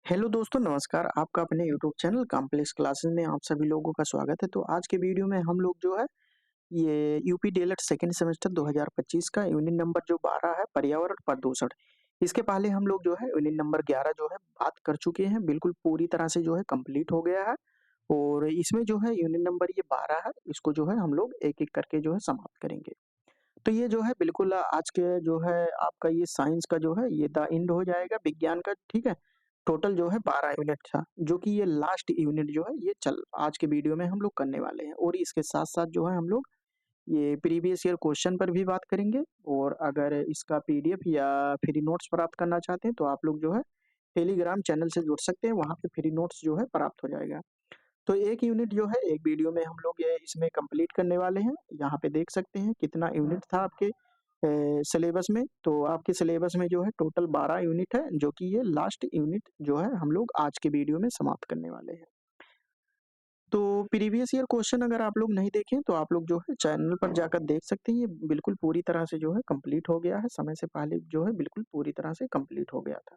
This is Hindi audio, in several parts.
हेलो दोस्तों, नमस्कार। आपका अपने यूट्यूब चैनल कॉम्प्लेक्स क्लासेस में आप सभी लोगों का स्वागत है। तो आज के वीडियो में हम लोग जो है ये यूपी डीएलएड सेकंड सेमेस्टर 2025 का यूनिट नंबर जो 12 है पर्यावरण प्रदूषण। इसके पहले हम लोग जो है यूनिट नंबर 11 जो है बात कर चुके हैं, बिल्कुल पूरी तरह से जो है कंप्लीट हो गया है। और इसमें जो है यूनिट नंबर ये 12 है, इसको जो है हम लोग एक-एक करके जो है समाप्त करेंगे। तो ये जो है बिल्कुल आज के जो है आपका ये साइंस का जो है ये द एंड हो जाएगा विज्ञान का, ठीक है? टोटल जो है 12 यूनिट था, जो कि ये लास्ट यूनिट जो है ये चल आज के वीडियो में हम लोग करने वाले हैं। और इसके साथ-साथ जो है हम लोग ये प्रीवियस ईयर क्वेश्चन पर भी बात करेंगे। और अगर इसका पीडीएफ या फ्री नोट्स प्राप्त करना चाहते हैं तो आप लोग जो है टेलीग्राम चैनल से जुड़ सकते हैं, वहाँ पे फ्री नोट्स जो है प्राप्त हो जाएगा। तो एक यूनिट जो है एक वीडियो में हम लोग ये इसमें कंप्लीट करने वाले हैं। यहाँ पे देख सकते हैं कितना यूनिट था आपके सिलेबस में। तो आपके सिलेबस में जो है टोटल 12 यूनिट है, जो कि ये लास्ट यूनिट जो है हम लोग आज के वीडियो में समाप्त करने वाले हैं। तो प्रीवियस ईयर क्वेश्चन अगर आप लोग नहीं देखें तो आप लोग जो है चैनल पर जाकर देख सकते हैं। ये बिल्कुल पूरी तरह से जो है कंप्लीट हो गया है, समय से पहले जो है बिल्कुल पूरी तरह से कंप्लीट हो गया था।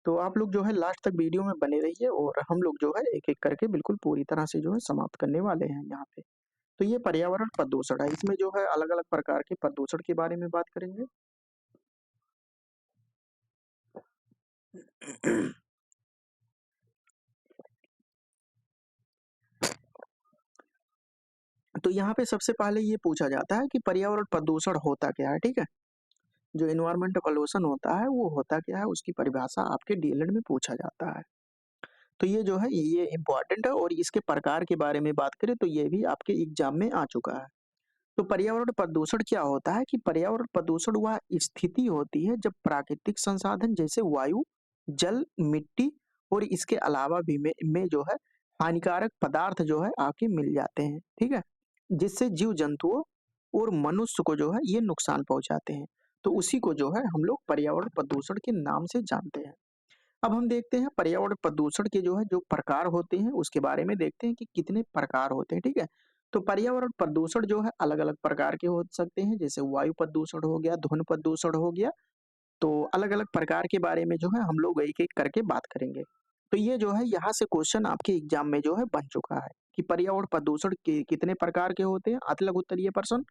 तो आप लोग जो है लास्ट तक वीडियो में बने रहिए और हम लोग जो है एक-एक करके बिल्कुल पूरी तरह से जो है समाप्त करने वाले हैं यहाँ पे। तो ये पर्यावरण प्रदूषण है, इसमें जो है अलग-अलग प्रकार के प्रदूषण के बारे में बात करेंगे। तो यहाँ पे सबसे पहले ये पूछा जाता है कि पर्यावरण प्रदूषण होता क्या है, ठीक है? जो एनवायरमेंटल पॉल्यूशन होता है, वो होता क्या है, उसकी परिभाषा आपके डीएलएड में पूछा जाता है। तो ये जो है ये इम्पोर्टेंट है। और इसके प्रकार के बारे में बात करें तो ये भी आपके एग्जाम में आ चुका है। तो पर्यावरण प्रदूषण क्या होता है कि पर्यावरण प्रदूषण वह स्थिति होती है जब प्राकृतिक संसाधन जैसे वायु, जल, मिट्टी और इसके अलावा भी में जो है हानिकारक पदार्थ जो है आके मिल जाते हैं, ठीक है? जिससे जीव जंतुओं और मनुष्य को जो है ये नुकसान पहुंचाते हैं। तो उसी को जो है हम लोग पर्यावरण प्रदूषण के नाम से जानते हैं। अब हम देखते हैं पर्यावरण प्रदूषण के जो है जो प्रकार होते हैं उसके बारे में देखते हैं कि कितने प्रकार होते हैं, ठीक है? तो पर्यावरण प्रदूषण जो है अलग-अलग प्रकार के हो सकते हैं, जैसे वायु प्रदूषण हो गया, ध्वनि प्रदूषण हो गया। तो अलग-अलग प्रकार के बारे में जो है हम लोग एक-एक करके बात करेंगे। तो ये जो है यहाँ से क्वेश्चन आपके एग्जाम में जो है बन चुका है कि पर्यावरण प्रदूषण के कितने प्रकार के होते हैं, अति लघु उत्तरीय प्रश्न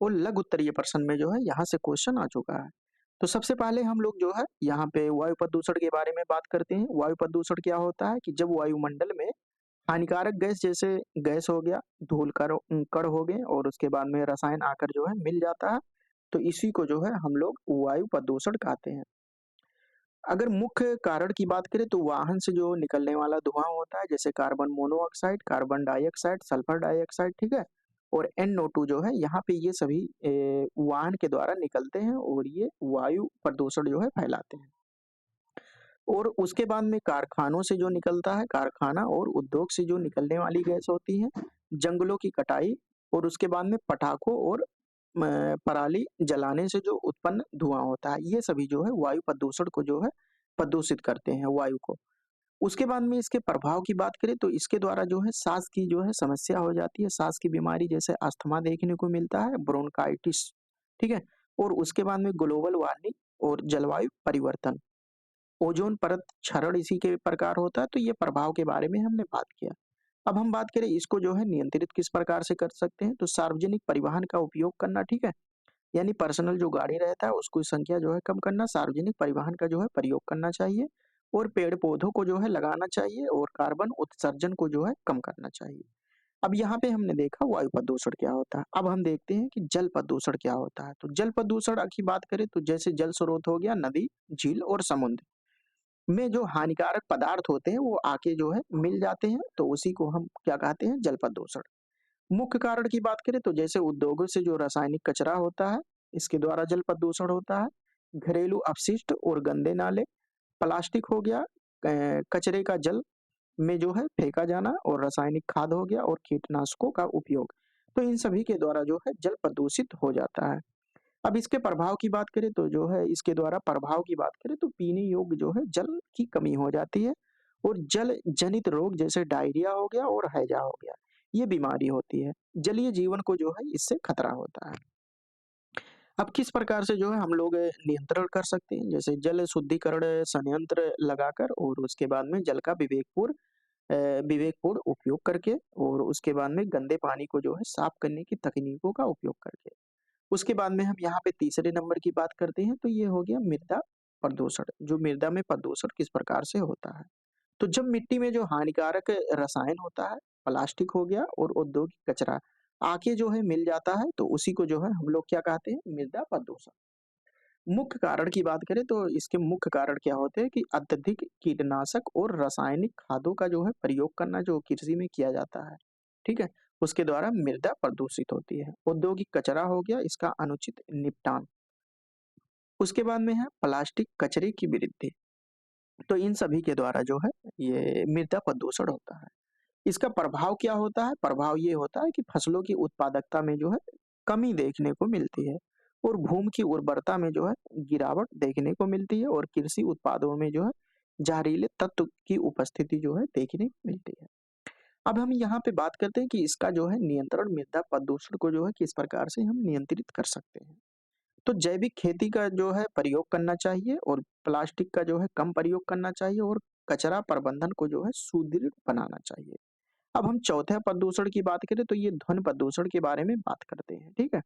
और लघु उत्तरीय प्रश्न में जो है यहाँ से क्वेश्चन आ चुका है। तो सबसे पहले हम लोग जो है यहाँ पे वायु प्रदूषण के बारे में बात करते हैं। वायु प्रदूषण क्या होता है कि जब वायुमंडल में हानिकारक गैस जैसे गैस हो गया, धूल कण हो गए और उसके बाद में रसायन आकर जो है मिल जाता है, तो इसी को जो है हम लोग वायु प्रदूषण कहते हैं। अगर मुख्य कारण की बात करें तो वाहन से जो निकलने वाला धुआं होता है, जैसे carbon monoxide, carbon dioxide, sulphur dioxide, ठीक है? और NO2 जो है यहाँ पे ये सभी वाहन के द्वारा निकलते हैं और ये वायु प्रदूषण जो है फैलाते हैं। और उसके बाद में कारखानों से जो निकलता है, कारखाना और उद्योग से जो निकलने वाली गैस होती है, जंगलों की कटाई और उसके बाद में पटाखों और पराली जलाने से जो उत्पन्न धुआं होता है, ये सभी जो है वायु प्रदूषण को जो है प्रदूषित करते हैं वायु को। उसके बाद में इसके प्रभाव की बात करें तो इसके द्वारा जो है सांस की जो है समस्या हो जाती है, सांस की बीमारी जैसे अस्थमा देखने को मिलता है, ब्रोंकाइटिस, ठीक है? और उसके बाद में ग्लोबल वार्मिंग और जलवायु परिवर्तन, ओजोन परत क्षरण इसी के प्रकार होता है। तो ये प्रभाव के बारे में हमने बात किया। अब हम बात करें इसको जो है नियंत्रित किस प्रकार से कर सकते हैं, तो सार्वजनिक परिवहन का उपयोग करना, ठीक है? यानी पर्सनल जो गाड़ी रहता है उसकी संख्या जो है कम करना, सार्वजनिक परिवहन का जो है प्रयोग करना चाहिए और पेड़-पौधों को जो है लगाना चाहिए और कार्बन उत्सर्जन को जो है कम करना चाहिए। अब यहाँ पे हमने देखा वायु प्रदूषण क्या होता है। अब हम देखते हैं कि जल प्रदूषण क्या होता है। तो जल प्रदूषण की बात करें तो जैसे जल स्रोत हो गया, नदी, झील और समुद्र में जो हानिकारक पदार्थ होते हैं वो आके जो है मिल जाते हैं, तो उसी को हम क्या कहते हैं, जल प्रदूषण। मुख्य कारण की बात करें तो जैसे उद्योगों से जो रासायनिक कचरा होता है, इसके द्वारा जल प्रदूषण होता है। घरेलू अपशिष्ट और गंदे नाले, प्लास्टिक हो गया, कचरे का जल में जो है फेंका जाना और रासायनिक खाद हो गया और कीटनाशकों का उपयोग। तो इन सभी के द्वारा जो है जल प्रदूषित हो जाता है। अब इसके प्रभाव की बात करें तो जो है इसके द्वारा प्रभाव की बात करें तो पीने योग्य जो है जल की कमी हो जाती है और जल जनित रोग जैसे डायरिया हो गया और हैजा हो गया, ये बीमारी होती है। जलीय जीवन को जो है इससे खतरा होता है। अब किस प्रकार से जो है हम लोग नियंत्रण कर सकते हैं, जैसे जल शुद्धिकरण संयंत्र लगाकर और उसके बाद में जल का विवेकपूर्ण उपयोग करके और उसके बाद में गंदे पानी को जो है साफ करने की तकनीकों का उपयोग करके। उसके बाद में हम यहाँ पे तीसरे नंबर की बात करते हैं, तो ये हो गया मृदा प्रदूषण। जो मृदा में प्रदूषण किस प्रकार से होता है? तो जब मिट्टी में जो हानिकारक रसायन होता है, प्लास्टिक हो गया और औद्योगिक कचरा आके जो है मिल जाता है, तो उसी को जो है हम लोग क्या कहते हैं? मृदा प्रदूषण। मुख्य कारण की बात करें तो इसके मुख्य कारण क्या होते हैं कि अत्यधिक कीटनाशक और रासायनिक खादों का जो है प्रयोग करना जो कृषि में किया जाता है, ठीक है? उसके द्वारा मृदा प्रदूषित होती है। औद्योगिक कचरा हो गया, इसका अनुचित निपटान। उसके बाद में है प्लास्टिक कचरे की वृद्धि। तो इन सभी के द्वारा जो है ये मृदा प्रदूषण होता है। इसका प्रभाव क्या होता है? प्रभाव ये होता है कि फसलों की उत्पादकता में जो है कमी देखने को मिलती है और भूमि की उर्वरता में जो है गिरावट देखने को मिलती है और कृषि उत्पादों में जो है जहरीले तत्व की उपस्थिति जो है देखने को मिलती है। अब हम यहाँ पे बात करते हैं कि इसका जो है नियंत्रण मृदा प्रदूषण को जो है किस प्रकार से हम नियंत्रित कर सकते हैं। तो जैविक खेती का जो है प्रयोग करना चाहिए और प्लास्टिक का जो है कम प्रयोग करना चाहिए और कचरा प्रबंधन को जो है सुदृढ़ बनाना चाहिए। अब हम चौथे प्रदूषण की बात करें तो ये ध्वनि प्रदूषण के बारे में बात करते हैं, ठीक है?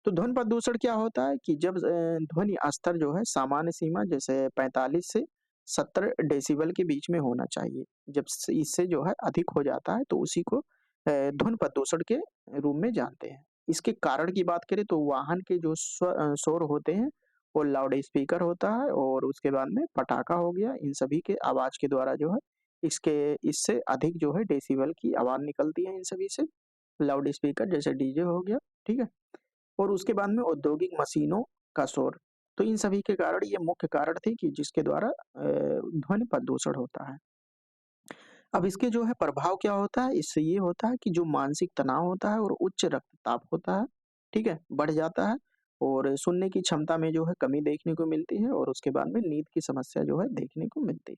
तो ध्वनि प्रदूषण क्या होता है कि जब ध्वनि स्तर जो है सामान्य सीमा जैसे 45 से 70 डेसिबल के बीच में होना चाहिए। जब से इससे जो है अधिक हो जाता है तो उसी को ध्वनि प्रदूषण के रूप में जानते हैं। इसके कारण की बात करें तो वाहन के जो शोर होते हैं वो लाउड स्पीकर होता है और उसके बाद में पटाखा हो गया, इन सभी के आवाज़ के द्वारा जो है इसके इससे अधिक जो है डेसिबल की आवाज़ निकलती है इन सभी से। लाउड स्पीकर जैसे डीजे हो गया, ठीक है? और उसके बाद में औद्योगिक मशीनों का शोर। तो इन सभी के कारण ये मुख्य कारण थे कि जिसके द्वारा ध्वनि प्रदूषण होता है। अब इसके जो है प्रभाव क्या होता है? इससे ये होता है कि जो मानसिक तनाव होता है और उच्च रक्तचाप होता है, ठीक है? बढ़ जाता है और सुनने की क्षमता में जो है कमी देखने को मिलती है और उसके बाद में नींद की समस्या जो है देखने को मिलती है।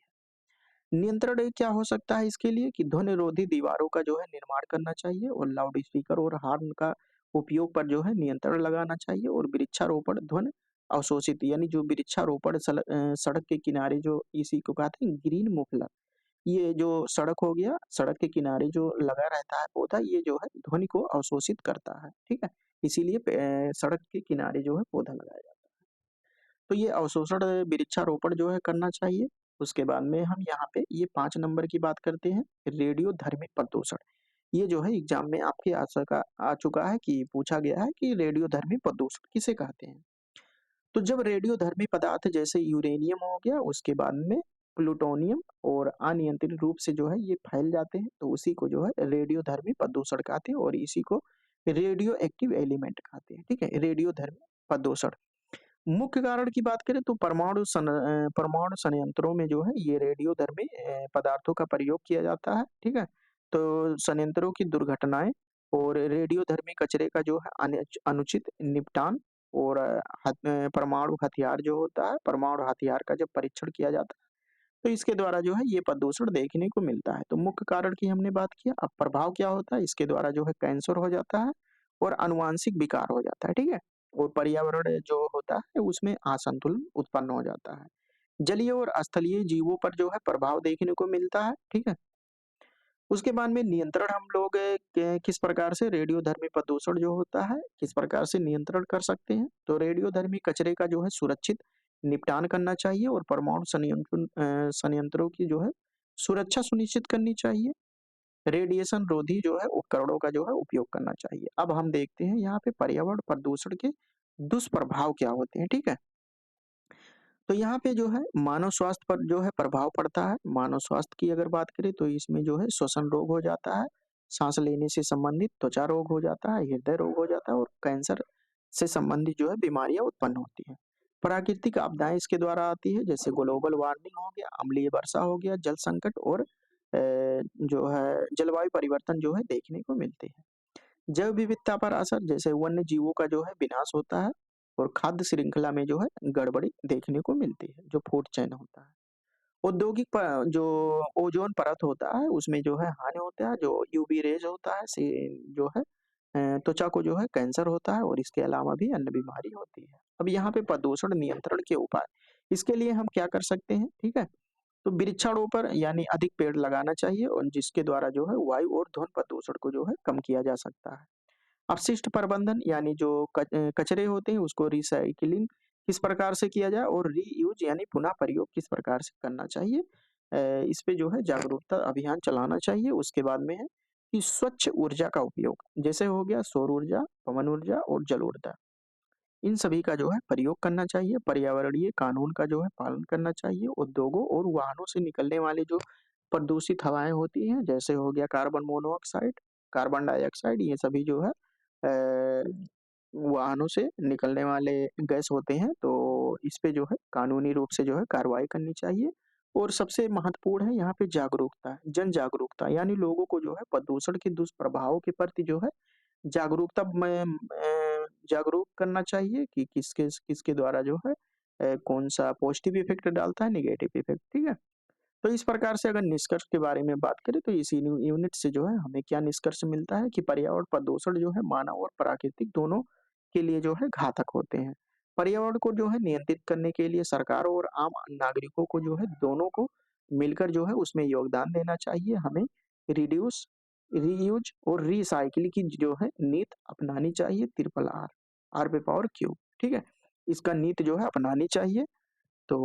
नियंत्रण क्या हो सकता है इसके लिए कि ध्वनिरोधी दीवारों का जो है निर्माण करना चाहिए और लाउड स्पीकर और हॉर्न का उपयोग पर जो है नियंत्रण लगाना चाहिए और वृक्षारोपण ध्वनि अवशोषित यानी जो वृक्षारोपण सड़क के किनारे जो इसी को कहते हैं ग्रीन मुखला, ये जो सड़क हो गया, सड़क के किनारे जो लगा रहता है पौधा ये जो है ध्वनि को अवशोषित करता है, ठीक है? इसीलिए सड़क के किनारे जो है पौधा लगाया जाता है। तो ये अवशोषण वृक्षारोपण जो है करना चाहिए। उसके बाद में हम यहाँ पे ये 5 नंबर की बात करते हैं, रेडियोधर्मी प्रदूषण। ये जो है एग्ज़ाम में आपके आ चुका है कि पूछा गया है कि रेडियोधर्मी प्रदूषण किसे कहते हैं? तो जब रेडियोधर्मी पदार्थ जैसे यूरेनियम हो गया, उसके बाद में प्लूटोनियम और अनियंत्रित रूप से जो है ये फैल जाते हैं, तो उसी को जो है रेडियोधर्मी प्रदूषण कहते हैं और इसी को रेडियो एक्टिव एलिमेंट कहते हैं, ठीक है? रेडियोधर्मी प्रदूषण। मुख्य कारण की बात करें तो परमाणु संयंत्रों में जो है ये रेडियोधर्मी पदार्थों का प्रयोग किया जाता है, ठीक है? तो संयंत्रों की दुर्घटनाएँ और रेडियोधर्मी कचरे का जो है अनुचित निपटान और परमाणु हथियार जो होता है, परमाणु हथियार का जब परीक्षण किया जाता है, तो इसके द्वारा जो है ये प्रदूषण देखने को मिलता है। तो मुख्य कारण की हमने बात किया, अब प्रभाव क्या होता है? इसके द्वारा जो है कैंसर हो जाता है और आनुवांशिक विकार हो जाता है, ठीक है? और पर्यावरण जो होता है उसमें असंतुलन उत्पन्न हो जाता है। जलीय और स्थलीय जीवों पर जो है प्रभाव देखने को मिलता है, ठीक है? उसके बाद में नियंत्रण हम लोग किस प्रकार से रेडियोधर्मी प्रदूषण जो होता है, किस प्रकार से नियंत्रण कर सकते हैं? तो रेडियोधर्मी कचरे का जो है सुरक्षित निपटान करना चाहिए और परमाणु संयंत्रों की जो है सुरक्षा सुनिश्चित करनी चाहिए। रेडिएशन रोधी जो है उपकरणों का जो है उपयोग करना चाहिए। अब हम देखते हैं यहाँ पे पर्यावरण प्रदूषण के दुष्प्रभाव क्या होते हैं, ठीक है? तो यहाँ पे जो है मानव स्वास्थ्य पर जो है प्रभाव पड़ता है। मानव स्वास्थ्य की अगर बात करें तो इसमें जो है श्वसन रोग हो जाता है, साँस लेने से संबंधित त्वचा रोग हो जाता है, हृदय रोग हो जाता है और कैंसर से संबंधित जो है बीमारियाँ उत्पन्न होती हैं। प्राकृतिक आपदाएँ इसके द्वारा आती है जैसे ग्लोबल वार्मिंग हो गया, अम्लीय वर्षा हो गया, जल संकट और जो है जलवायु परिवर्तन जो है देखने को मिलते हैं। जैव विविधता पर असर जैसे वन्य जीवों का जो है विनाश होता है और खाद्य श्रृंखला में जो है गड़बड़ी देखने को मिलती है, जो फूड चेन होता है। औद्योगिक जो ओजोन परत होता है उसमें जो है हानि होता है, जो यूवी रेज होता है से जो है त्वचा को जो है कैंसर होता है और इसके अलावा भी अन्य बीमारी होती है। अब यहाँ पे प्रदूषण नियंत्रण के उपाय, इसके लिए हम क्या कर सकते हैं, ठीक है? तो वृक्षारोपण यानी अधिक पेड़ लगाना चाहिए और जिसके द्वारा जो है वायु और ध्वनि प्रदूषण को जो है कम किया जा सकता है। अपशिष्ट प्रबंधन यानी जो कचरे होते हैं उसको रिसाइक्लिंग किस प्रकार से किया जाए और रीयूज यानी पुनः प्रयोग किस प्रकार से करना चाहिए, इस पे जो है जागरूकता अभियान चलाना चाहिए। उसके बाद में है कि स्वच्छ ऊर्जा का उपयोग, जैसे हो गया सौर ऊर्जा, पवन ऊर्जा और जल ऊर्जा, इन सभी का जो है प्रयोग करना चाहिए। पर्यावरणीय कानून का जो है पालन करना चाहिए। उद्योगों और वाहनों से निकलने वाले जो प्रदूषित हवाएं होती हैं, जैसे हो गया कार्बन मोनोऑक्साइड, कार्बन डाइऑक्साइड, ये सभी जो है वाहनों से निकलने वाले गैस होते हैं, तो इस पे जो है कानूनी रूप से जो है कार्रवाई करनी चाहिए। और सबसे महत्वपूर्ण है यहाँ पे जागरूकता, जन जागरूकता यानी लोगों को जो है प्रदूषण के दुष्प्रभावों के प्रति जो है जागरूकता में जागरूक करना चाहिए कि किसके किसके द्वारा जो है कौन-सा पॉजिटिव इफ़ेक्ट डालता है, नेगेटिव इफ़ेक्ट, ठीक है? तो इस प्रकार से अगर निष्कर्ष के बारे में बात करें तो इस यूनिट से जो है हमें क्या निष्कर्ष मिलता है कि पर्यावरण प्रदूषण जो है मानव और प्राकृतिक दोनों के लिए जो है घातक होते हैं। पर्यावरण को जो है नियंत्रित करने के लिए सरकार और आम नागरिकों को जो है दोनों को मिलकर जो है उसमें योगदान देना चाहिए। हमें रिड्यूस, रीयूज और रीसाइकिल की जो है नीति अपनानी चाहिए, ट्रिपल आर, आर पे पावर क्यू, ठीक है? इसका नीति जो है अपनानी चाहिए। तो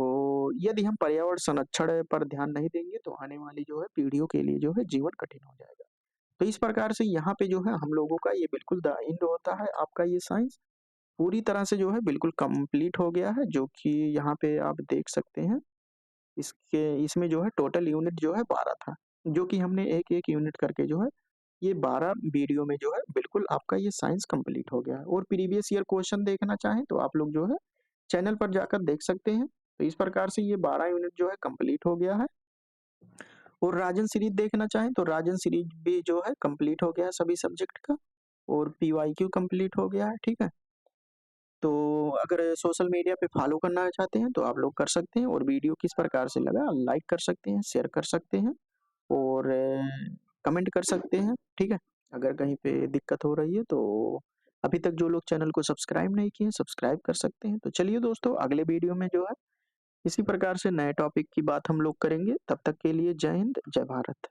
यदि हम पर्यावरण संरक्षण पर ध्यान नहीं देंगे तो आने वाली जो है पीढ़ियों के लिए जो है जीवन कठिन हो जाएगा। तो इस प्रकार से यहाँ पे जो है हम लोगों का ये बिल्कुल द एंड होता है, आपका ये साइंस पूरी तरह से जो है बिल्कुल कंप्लीट हो गया है, जो कि यहाँ पे आप देख सकते हैं। इसके इसमें जो है टोटल यूनिट जो है 12 था, जो कि हमने एक-एक यूनिट करके जो है ये 12 वीडियो में जो है बिल्कुल आपका ये साइंस कंप्लीट हो गया है। और प्रीवियस ईयर क्वेश्चन देखना चाहें तो आप लोग जो है चैनल पर जाकर देख सकते हैं। तो इस प्रकार से ये 12 यूनिट जो है कंप्लीट हो गया है। और राजन सीरीज देखना चाहें तो राजन सीरीज भी जो है कंप्लीट हो गया है सभी सब्जेक्ट का। और पीवाईक्यू कंप्लीट हो गया है, ठीक है? तो अगर सोशल मीडिया पे फॉलो करना चाहते हैं तो आप लोग कर सकते हैं। और वीडियो किस प्रकार से लगा लाइक कर सकते हैं, शेयर कर सकते हैं और कमेंट कर सकते हैं, ठीक है? अगर कहीं पे दिक्कत हो रही है तो अभी तक जो लोग चैनल को सब्सक्राइब नहीं किए हैं, सब्सक्राइब कर सकते हैं। तो चलिए दोस्तों, अगले वीडियो में जो है इसी प्रकार से नए टॉपिक की बात हम लोग करेंगे। तब तक के लिए जय हिंद, जय भारत।